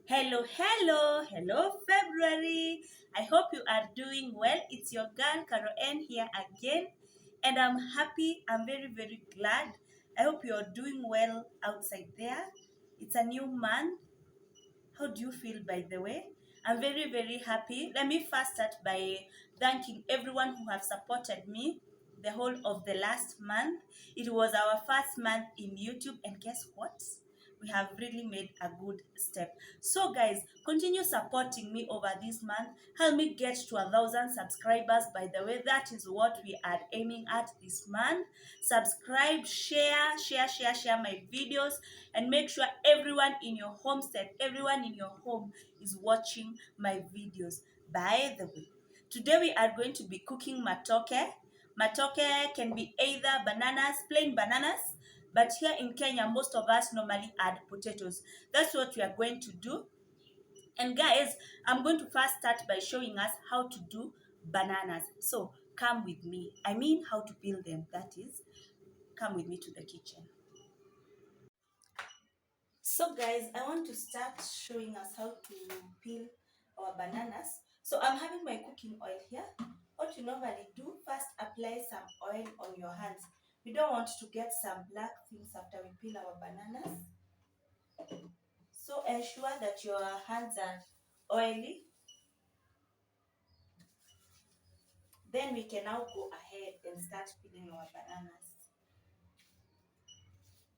Hello, February. I hope you are doing well. It's your girl, Carol N, here again, and I'm happy. I'm very glad. I hope you're doing well outside there. It's a new month. How do you feel, by the way? I'm very happy. Let me first start by thanking everyone who have supported me the whole of the last month. It was our first month in YouTube, and guess what? We have really made a good step. So, guys, continue supporting me over this month. Help me get to 1,000 subscribers. By the way, that is what we are aiming at this month. Subscribe, share my videos, and make sure everyone in your homestead, everyone in your home is watching my videos. By the way, today we are going to be cooking matoke. Matoke can be either bananas, plain bananas, but here in Kenya, most of us normally add potatoes. That's what we are going to do. And guys, I'm going to first start by showing us how to do bananas. So come with me. I mean how to peel them, that is. Come with me to the kitchen. So guys, I want to start showing us how to peel our bananas. So I'm having my cooking oil here. What you normally do, first apply some oil on your hands. We don't want to get some black things after we peel our bananas. So ensure that your hands are oily. Then we can now go ahead and start peeling our bananas.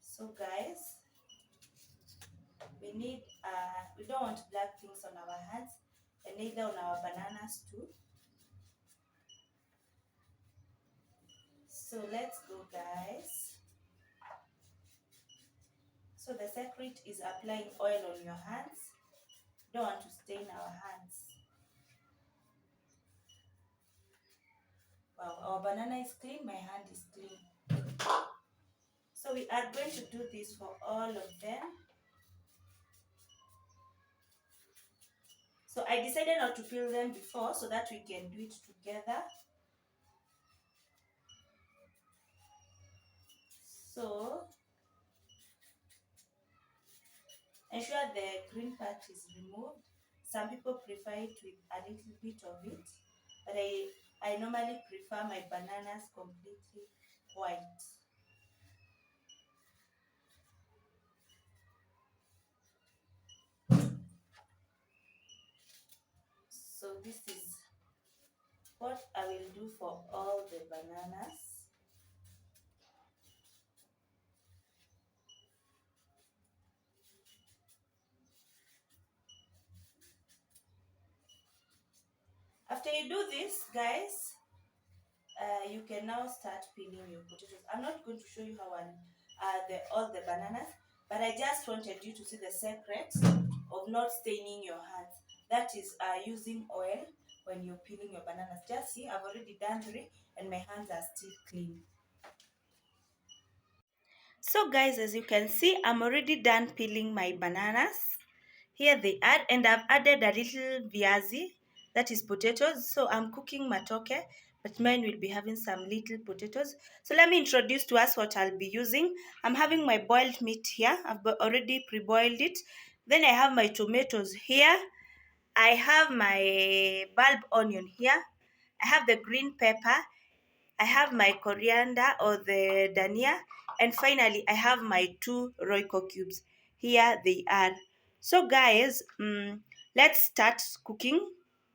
So guys, we don't want black things on our hands and neither on our bananas too. So let's go, guys. So the secret is applying oil on your hands. Don't want to stain our hands. Wow, our banana is clean, my hand is clean. So we are going to do this for all of them. So I decided not to peel them before so that we can do it together. So ensure the green part is removed. Some people prefer it with a little bit of it, but I normally prefer my bananas completely white. So this is what I will do for all the bananas. After you do this, guys, you can now start peeling your potatoes. I'm not going to show you how all the bananas, but I just wanted you to see the secret of not staining your hands. That is using oil when you're peeling your bananas. Just see, I've already done 3 and my hands are still clean. So guys, as you can see, I'm already done peeling my bananas. Here they are, and I've added a little viazi, that is potatoes. So I'm cooking matoke, but mine will be having some little potatoes. So let me introduce to us what I'll be using. I'm having my boiled meat here. I've already pre-boiled it. Then I have my tomatoes here. I have my bulb onion here. I have the green pepper. I have my coriander or the dania, and finally I have my 2 Royco cubes. Here they are. So guys, let's start cooking.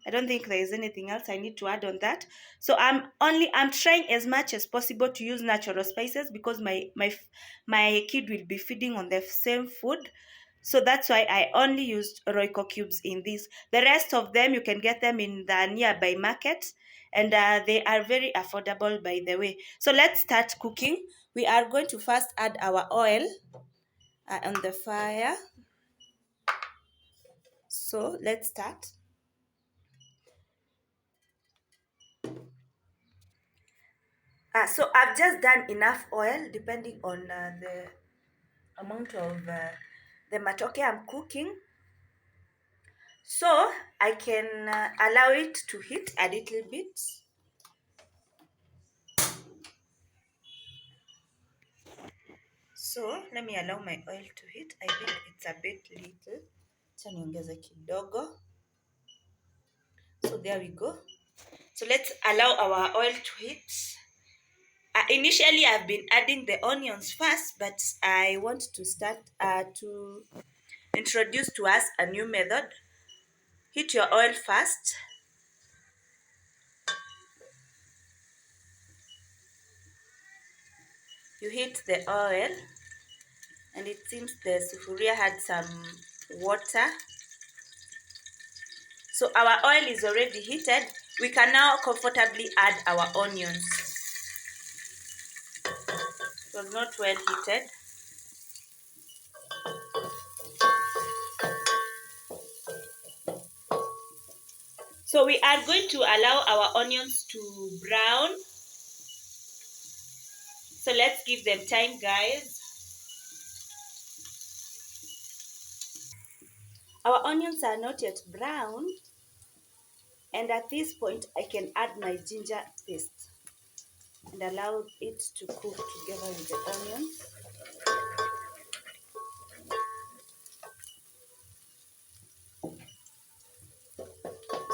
I don't think there is anything else I need to add on that. So I'm trying as much as possible to use natural spices because my kid will be feeding on the same food. So that's why I only used Royco cubes in this. The rest of them you can get them in the nearby market, and they are very affordable, by the way. So let's start cooking. We are going to first add our oil on the fire. So let's start. So I've just done enough oil depending on the amount of the matoke I'm cooking. So I can allow it to heat a little bit. So let me allow my oil to heat. I think it's a bit little. Acha niongeze kidogo. So there we go. So let's allow our oil to heat. Initially, I've been adding the onions first, but I want to start to introduce to us a new method. Heat your oil first. You heat the oil, and it seems the sufuria had some water. So our oil is already heated. We can now comfortably add our onions. It was not well heated. So we are going to allow our onions to brown. So let's give them time, guys. Our onions are not yet brown. And at this point, I can add my ginger paste and allow it to cook together with the onions.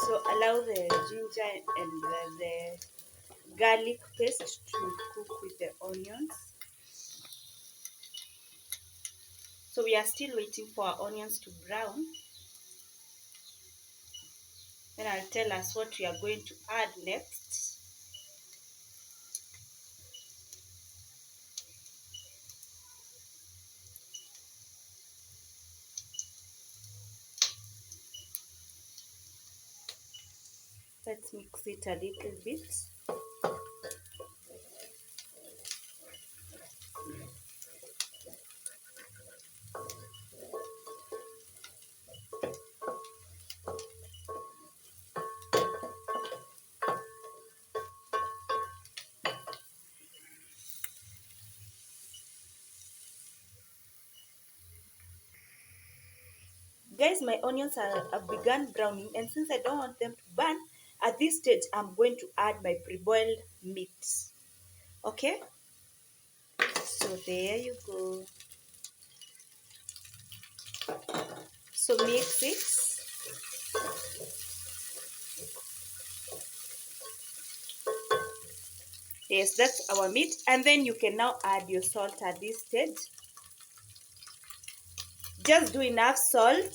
So allow the ginger and the garlic paste to cook with the onions. So we are still waiting for our onions to brown. Then I'll tell us what we are going to add next. Let's mix it a little bit. Guys, my onions have begun browning, and since I don't want them to burn, at this stage I'm going to add my pre-boiled meat. Okay, so there you go. So mix it. Yes, that's our meat, and then you can now add your salt at this stage. Just do enough salt.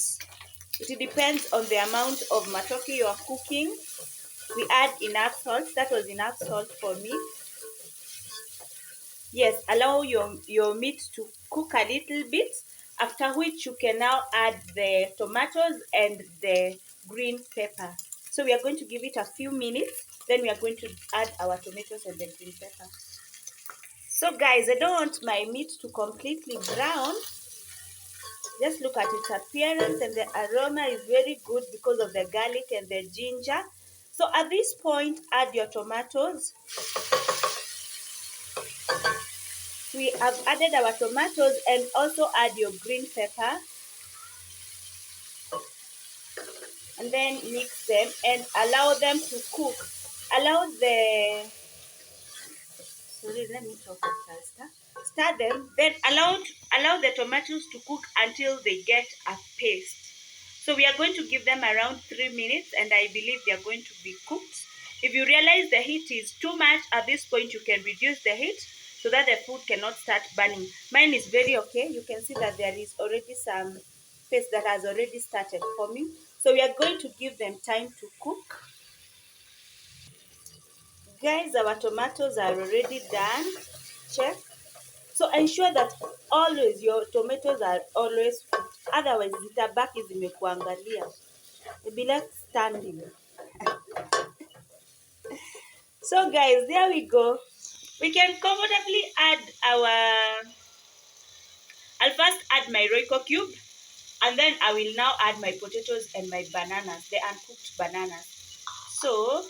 It depends on the amount of matoke you are cooking. We add enough salt. That was enough salt for me. Yes, allow your meat to cook a little bit, after which you can now add the tomatoes and the green pepper. So we are going to give it a few minutes, then we are going to add our tomatoes and the green pepper. So guys, I don't want my meat to completely brown. Just look at its appearance, and the aroma is very good because of the garlic and the ginger. So at this point, add your tomatoes. We have added our tomatoes, and also add your green pepper. And then mix them and allow them to cook. Allow the, sorry, let me talk faster. Stir them, then allow the tomatoes to cook until they get a paste. So we are going to give them around 3 minutes, and I believe they are going to be cooked. If you realize the heat is too much at this point, you can reduce the heat so that the food cannot start burning. Mine is very okay. You can see that there is already some paste that has already started forming. So we are going to give them time to cook. Guys, our tomatoes are already done. Check. So ensure that always your tomatoes are always cooked. Otherwise, zitabaki zimekuangalia. It'll be like standing. So guys, there we go. We can comfortably add our, I'll first add my Royco cube, and then I will now add my potatoes and my bananas, the uncooked bananas. So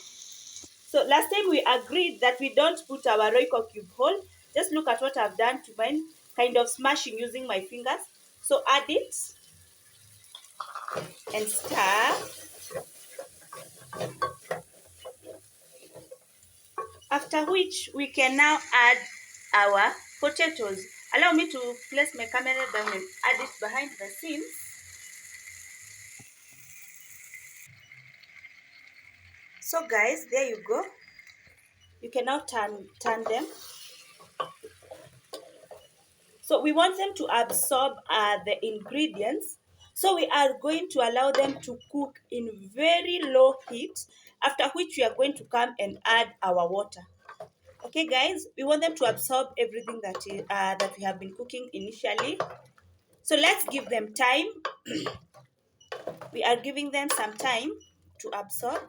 last time we agreed that we don't put our Royco cube whole. Just look at what I've done to mine, kind of smashing using my fingers. So add it and stir. After which we can now add our potatoes. Allow me to place my camera down and add it behind the scenes. So guys, there you go. You can now turn them. So we want them to absorb the ingredients. So we are going to allow them to cook in very low heat, after which we are going to come and add our water. Okay, guys, we want them to absorb everything that we have been cooking initially. So let's give them time. We are giving them some time to absorb,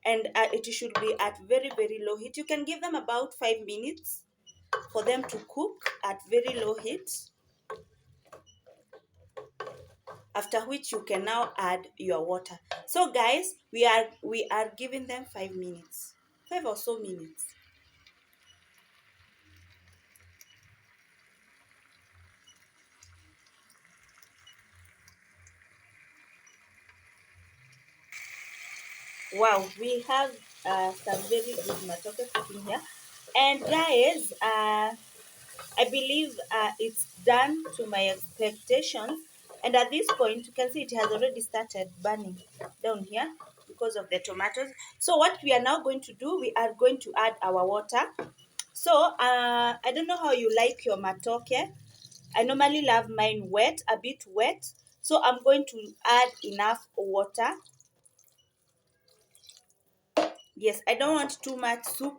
and it should be at very, very low heat. You can give them about 5 minutes for them to cook at very low heat, after which you can now add your water. So guys, we are giving them 5 minutes, 5 or so minutes. Wow, we have some very good matoke cooking here. And guys, I believe it's done to my expectations. And at this point, you can see it has already started burning down here because of the tomatoes. So what we are now going to do, we are going to add our water. So I don't know how you like your matoke. I normally love mine wet, a bit wet. So I'm going to add enough water. Yes, I don't want too much soup.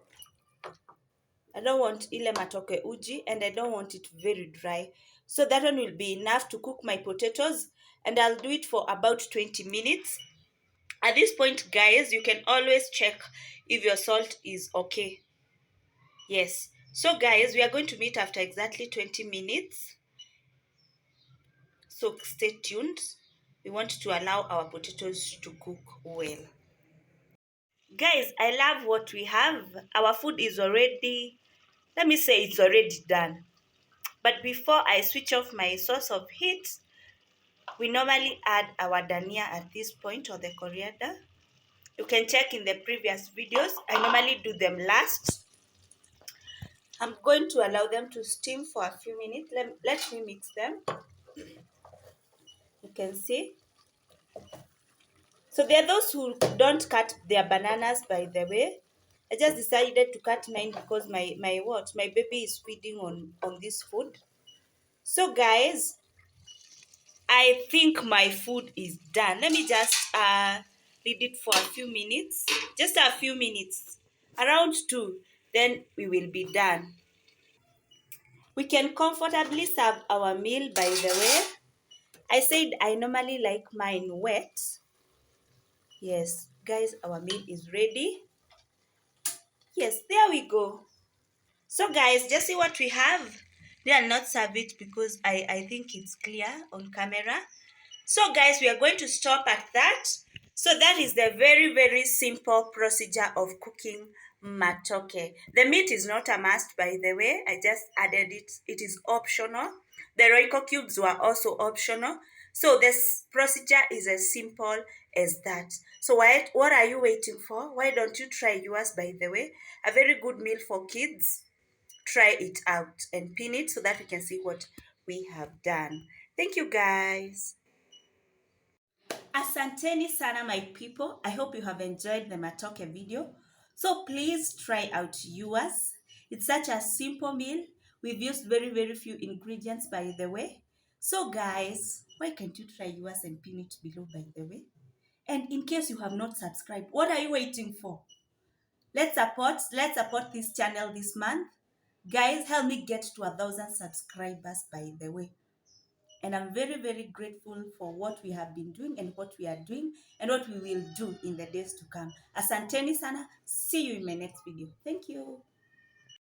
I don't want ile matoke uji, and I don't want it very dry. So that one will be enough to cook my potatoes, and I'll do it for about 20 minutes. At this point, guys, you can always check if your salt is okay. Yes. So guys, we are going to meet after exactly 20 minutes. So stay tuned. We want to allow our potatoes to cook well. Guys, I love what we have. Our food is already, let me say it's already done. But before I switch off my source of heat, we normally add our dania at this point, or the coriander. You can check in the previous videos. I normally do them last. I'm going to allow them to steam for a few minutes. Let me mix them. You can see. So there are those who don't cut their bananas, by the way. I just decided to cut mine because my baby is feeding on this food. So guys, I think my food is done. Let me just leave it for a few minutes. Just a few minutes. Around 2. Then we will be done. We can comfortably serve our meal, by the way. I said I normally like mine wet. Yes, guys, our meal is ready. Yes, there we go. So guys, just see what we have. They are not serve it because I think it's clear on camera. So guys, we are going to stop at that. So that is the very, very simple procedure of cooking matoke. The meat is not a must, by the way. I just added it. It is optional. The Royco cubes were also optional. So this procedure is as simple as that. So what are you waiting for? Why don't you try yours, by the way? A very good meal for kids. Try it out and pin it so that we can see what we have done. Thank you, guys. Asanteni sana, my people. I hope you have enjoyed the Matoke video. So please try out yours. It's such a simple meal. We've used very, very few ingredients, by the way. So guys, why can't you try yours and pin it below, by the way? And in case you have not subscribed, what are you waiting for? Let's support this channel this month. Guys, help me get to 1,000 subscribers, by the way. And I'm very, very grateful for what we have been doing and what we are doing and what we will do in the days to come. Asanteni sana. See you in my next video. Thank you.